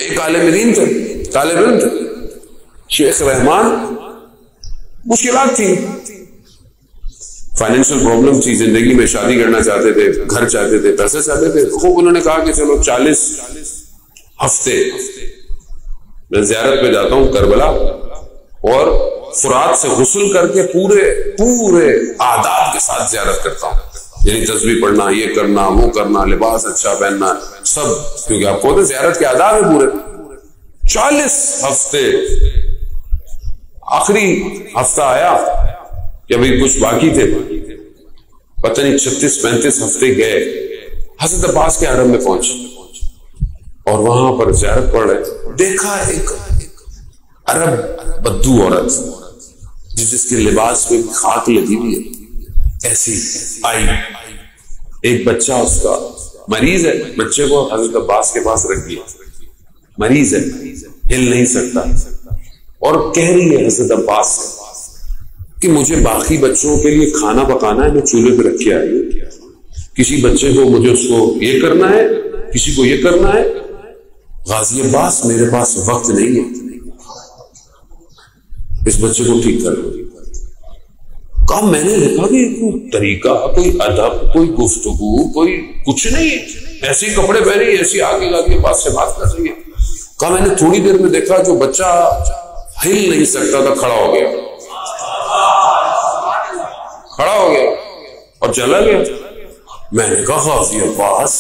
ایک عالم دین تھے، طالب علم تھے، شیخ رحمان، مشکلات تھی، فائنینشیل پرابلم تھی، زندگی میں شادی کرنا چاہتے تھے، گھر چاہتے تھے، پیسے چاہتے تھے، خوب انہوں نے کہا کہ چلو 40 ہفتے میں زیارت پہ جاتا ہوں کربلا، اور فرات سے غسل کر کے پورے آداب کے ساتھ زیارت کرتا ہوں، یعنی تسبیح پڑھنا، یہ کرنا، وہ کرنا، لباس اچھا پہننا، سب، کیونکہ آپ کو زیارت کے آداب ہے پورے 40 ہفتے۔ آخری ہفتہ آیا کہ ابھی کچھ باقی تھے، پتہ نہیں 36-35 ہفتے گئے، حضرت عباس کے حرم میں پہنچے اور وہاں پر زیارت پڑھ رہے، دیکھا ایک عرب بدو عورت جس کے لباس میں خاک لگی ہوئی ہے، ایسی آئی، ایک بچہ اس کا مریض ہے، بچے کو حضرت عباس کے پاس رکھ دیا، مریض ہے، ہل نہیں سکتا، اور کہہ رہی ہے حضرت عباس سے کہ مجھے باقی بچوں کے لیے کھانا پکانا ہے، میں چولہے پہ رکھ کے آئی ہوں، کسی بچے کو مجھے اس کو یہ کرنا ہے، کسی کو یہ کرنا ہے، غازی عباس میرے پاس وقت نہیں ہے، اس بچے کو ٹھیک کر لو۔ کہا میں نے دیکھا کہ کوئی طریقہ، کوئی ادب، کوئی گفتگو، کوئی کچھ نہیں، ایسے کپڑے پہنے، ایسی آگے کے پاس سے بات کر رہی ہے۔ کہا میں نے تھوڑی دیر میں دیکھا جو بچہ ہل نہیں سکتا تھا کھڑا ہو گیا، اور چلا گیا۔ میں نے کہا غازی عباس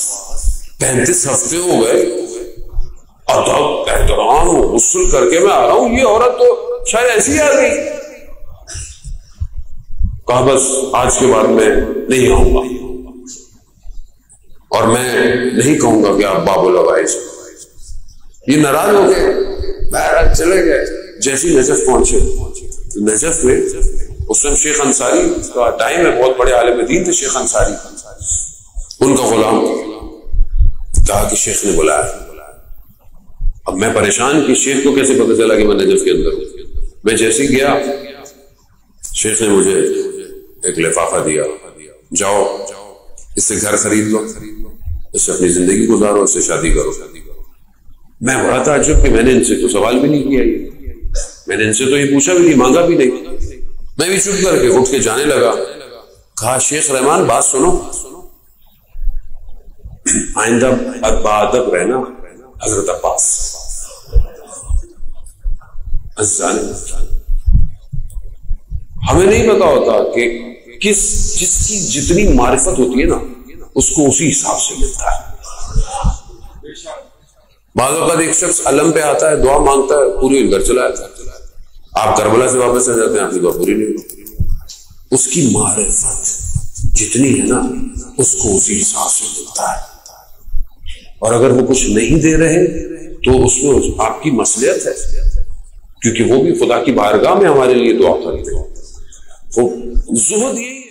35 ہفتے ہو گئے، ادب احترام غسل کر کے میں آ رہا ہوں، یہ عورت تو شاید ایسی آ گئی۔ کہا بس آج کے بعد میں نہیں آؤں گا، اور میں نہیں کہوں گا کہ آپ باب العوائز۔ یہ ناراض ہو گئے، بہرحال چلے گئے۔ جیسی نجف پہنچے، نجف میں اس وقت شیخ انصاری کا ٹائم ہے، بہت بڑے عالم دین تھے شیخ انصاری، ان کا غلام کہا کہ شیخ نے بلایا۔ اب میں پریشان کہ شیخ کو کیسے پتہ چلا کہ میں نجف کے اندر ہوں۔ میں جیسے گیا، شیخ نے مجھے ایک لفافہ دیا، جاؤ اس سے گھر خرید لو، اس سے اپنی زندگی گزارو، اس سے شادی کرو۔ میں بڑا تعجب کہ میں نے ان سے تو سوال بھی نہیں کیا، میں نے ان سے تو یہ پوچھا بھی نہیں، مانگا بھی نہیں۔ میں بھی چپ کر کے اٹھ کے جانے لگا۔ کہا شیخ رحمان بات سنو، آئندہ بادب رہنا حضرت عباس۔ ہمیں نہیں پتا ہوتا کہ جس کی جتنی معرفت ہوتی ہے نا، اس کو اسی حساب سے ملتا ہے۔ بعض اوقات ایک شخص علم پہ آتا ہے، دعا مانگتا ہے، پوری گھر چلا جاتا ہے، آپ کربلا سے واپس آ جاتے ہیں، آپ کی دعا پوری نہیں ہوتی۔ اس کی معرفت جتنی ہے نا، اس کو اسی حساب سے ملتا ہے، اور اگر وہ کچھ نہیں دے رہے تو اس میں آپ کی مصلحت ہے، کیونکہ وہ بھی خدا کی بارگاہ میں ہمارے لیے دعا کرتے ہیں۔ وہ زہد یہی